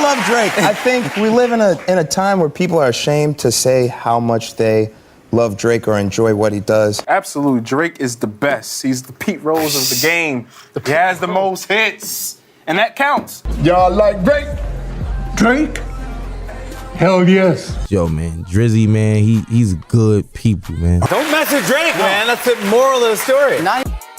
love Drake. I think we live in a time where people are ashamed to say how much they love Drake or enjoy what he does. Absolutely, Drake is the best. He's the Pete Rose of the game. He has the most hits, and that counts. Y'all like Drake? Drake? Hell yes. Yo, man, Drizzy, man, he's good people, man. Don't mess with Drake, man. That's the moral of the story.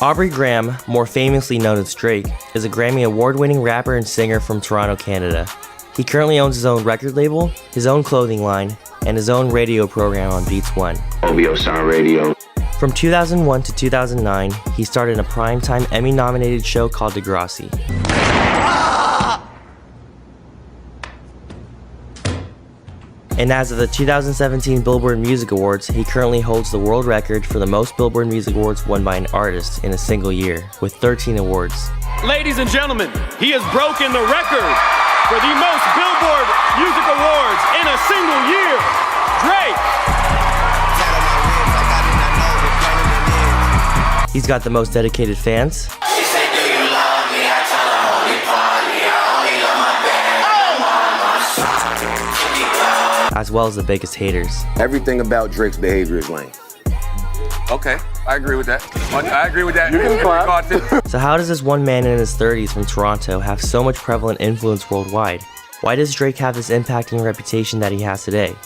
Aubrey Graham, more famously known as Drake, is a Grammy award-winning rapper and singer from Toronto, Canada. He currently owns his own record label, his own clothing line, and his own radio program on Beats One. OVO Sound Radio. From 2001 to 2009, he starred in a primetime Emmy-nominated show called Degrassi. And as of the 2017 Billboard Music Awards, he currently holds the world record for the most Billboard Music Awards won by an artist in a single year, with 13 awards. Ladies and gentlemen, he has broken the record for the most Billboard Music Awards in a single year. Drake! He's got the most dedicated fans. As well as the biggest haters. Everything about Drake's behavior is lame. Okay, I agree with that. I agree with that. You can clap. So how does this one man in his 30s from Toronto have so much prevalent influence worldwide? Why does Drake have this impacting reputation that he has today?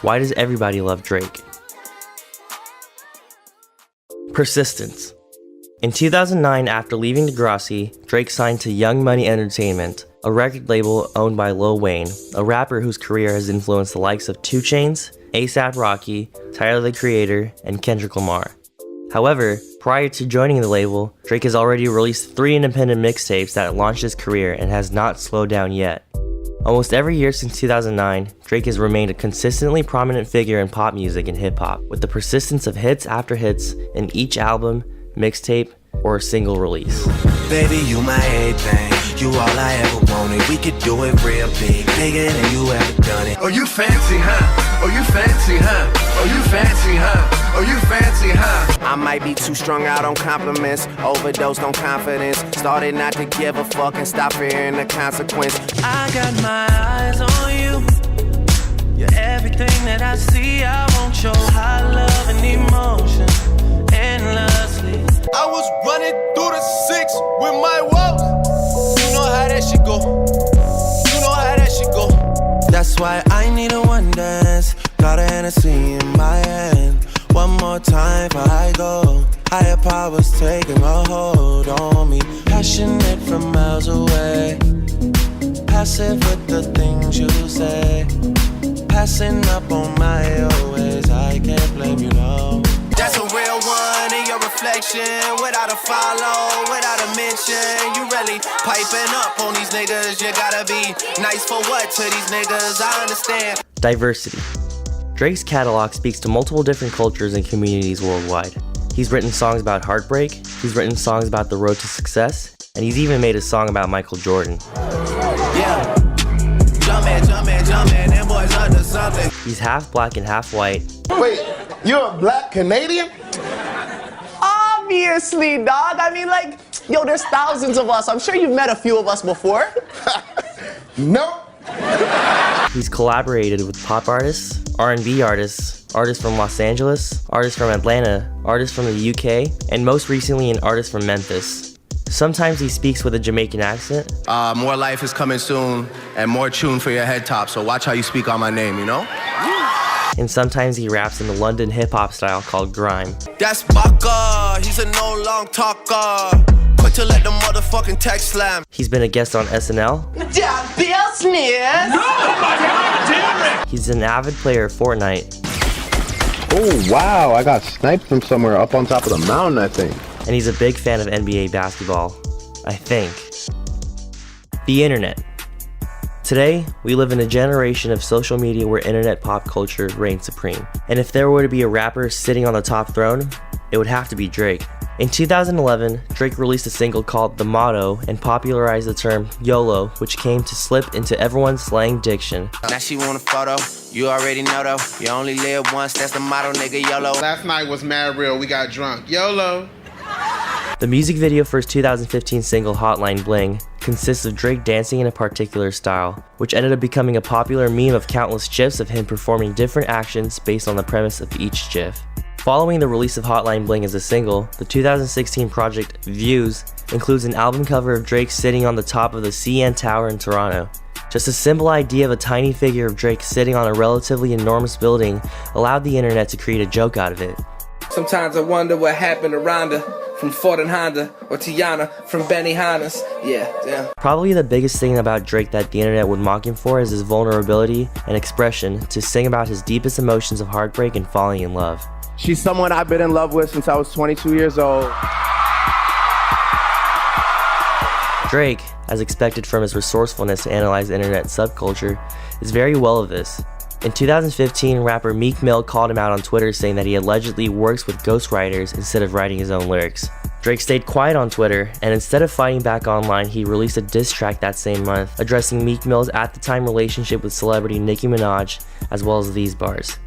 Why does everybody love Drake? Persistence. In 2009, after leaving Degrassi, Drake signed to Young Money Entertainment, a record label owned by Lil Wayne, a rapper whose career has influenced the likes of 2 Chainz, A$AP Rocky, Tyler the Creator, and Kendrick Lamar. However, prior to joining the label, Drake has already released 3 independent mixtapes that launched his career and has not slowed down yet. Almost every year since 2009, Drake has remained a consistently prominent figure in pop music and hip-hop, with the persistence of hits after hits in each album, mixtape, or a single release. Baby, you my everything. You all I ever wanted. We could do it real big, bigger than you ever done it. Oh, you fancy, huh? Oh, you fancy, huh? Oh, you fancy, huh? Oh, you fancy, huh? I might be too strung out on compliments, overdosed on confidence, started not to give a fuck and stop fearing the consequence. I got my eyes on you. You're everything that I see. I want your high love and emotion endlessly. I was running through the 6 with my woes. You know how that shit go. You know how that shit go. That's why I need a one dance. Got a Hennessy in my hand. One more time before I go. Higher powers taking a hold on me. Passionate from miles away. Passive with the things you say. Passing up on my always. I can't blame you, no. That's a real one in your reflection. Without a follow, without a mention. You really piping up on these niggas. You gotta be nice for what to these niggas? I understand. Diversity. Drake's catalog speaks to multiple different cultures and communities worldwide. He's written songs about heartbreak, he's written songs about the road to success, and he's even made a song about Michael Jordan. Yeah. Jumpin', them boys under something. He's half black and half white. Wait, you're a black Canadian? Obviously, dog. I mean, like, yo, there's thousands of us. I'm sure you've met a few of us before. Nope. He's collaborated with pop artists, R&B artists, artists from Los Angeles, artists from Atlanta, artists from the UK, and most recently an artist from Memphis. Sometimes he speaks with a Jamaican accent. More life is coming soon and more tune for your head top, so watch how you speak on my name, you know? And sometimes he raps in the London hip-hop style called grime. That's Baka, he's a no long talker. Quick to let the motherfucking text slam. He's been a guest on SNL. He's an avid player of Fortnite. Oh, wow, I got sniped from somewhere up on top of the mountain, I think. And he's a big fan of NBA basketball, I think. The internet. Today, we live in a generation of social media where internet pop culture reigns supreme. And if there were to be a rapper sitting on the top throne, it would have to be Drake. In 2011, Drake released a single called The Motto and popularized the term YOLO, which came to slip into everyone's slang diction. Now she want a photo, you already know though. You only live once, that's the motto, nigga, YOLO. Last night was mad real, we got drunk. YOLO. The music video for his 2015 single Hotline Bling consists of Drake dancing in a particular style, which ended up becoming a popular meme of countless GIFs of him performing different actions based on the premise of each GIF. Following the release of Hotline Bling as a single, the 2016 project Views includes an album cover of Drake sitting on the top of the CN Tower in Toronto. Just a simple idea of a tiny figure of Drake sitting on a relatively enormous building allowed the internet to create a joke out of it. Sometimes I wonder what happened to Rhonda from Ford and Honda, or Tiana from Benihana's. Yeah, damn. Probably the biggest thing about Drake that the internet would mock him for is his vulnerability and expression to sing about his deepest emotions of heartbreak and falling in love. She's someone I've been in love with since I was 22 years old. Drake, as expected from his resourcefulness to analyze internet subculture, is very well of this. In 2015, rapper Meek Mill called him out on Twitter saying that he allegedly works with ghostwriters instead of writing his own lyrics. Drake stayed quiet on Twitter, and instead of fighting back online, he released a diss track that same month, addressing Meek Mill's at-the-time relationship with celebrity Nicki Minaj, as well as these bars.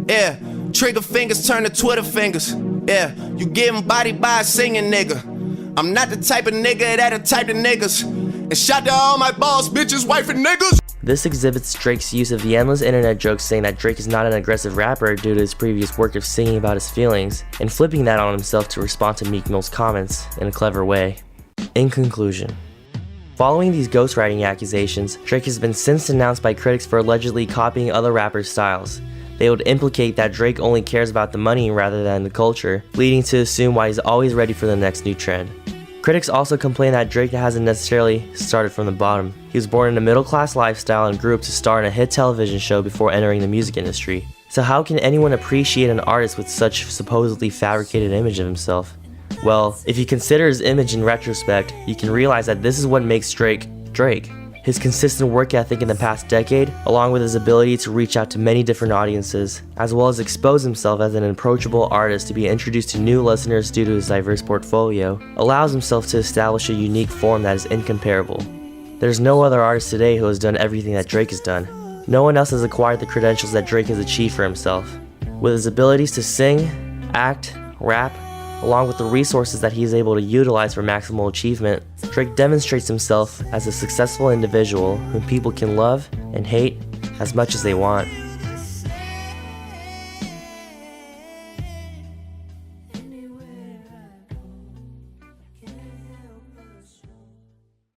Yeah, trigger fingers turn to Twitter fingers. Yeah, you getting bodied by a singing nigga. I'm not the type of nigga that'll type of niggas. And shout to all my boss bitches, wife and niggas. This exhibits Drake's use of the endless internet jokes saying that Drake is not an aggressive rapper due to his previous work of singing about his feelings, and flipping that on himself to respond to Meek Mill's comments in a clever way. In conclusion, following these ghostwriting accusations, Drake has been since denounced by critics for allegedly copying other rappers' styles. They would implicate that Drake only cares about the money rather than the culture, leading to assume why he's always ready for the next new trend. Critics also complain that Drake hasn't necessarily started from the bottom. He was born in a middle-class lifestyle and grew up to star in a hit television show before entering the music industry. So how can anyone appreciate an artist with such supposedly fabricated image of himself? Well, if you consider his image in retrospect, you can realize that this is what makes Drake, Drake. His consistent work ethic in the past decade, along with his ability to reach out to many different audiences, as well as expose himself as an approachable artist to be introduced to new listeners due to his diverse portfolio, allows himself to establish a unique form that is incomparable. There's no other artist today who has done everything that Drake has done. No one else has acquired the credentials that Drake has achieved for himself. With his abilities to sing, act, rap, along with the resources that he is able to utilize for maximal achievement, Drake demonstrates himself as a successful individual whom people can love and hate as much as they want.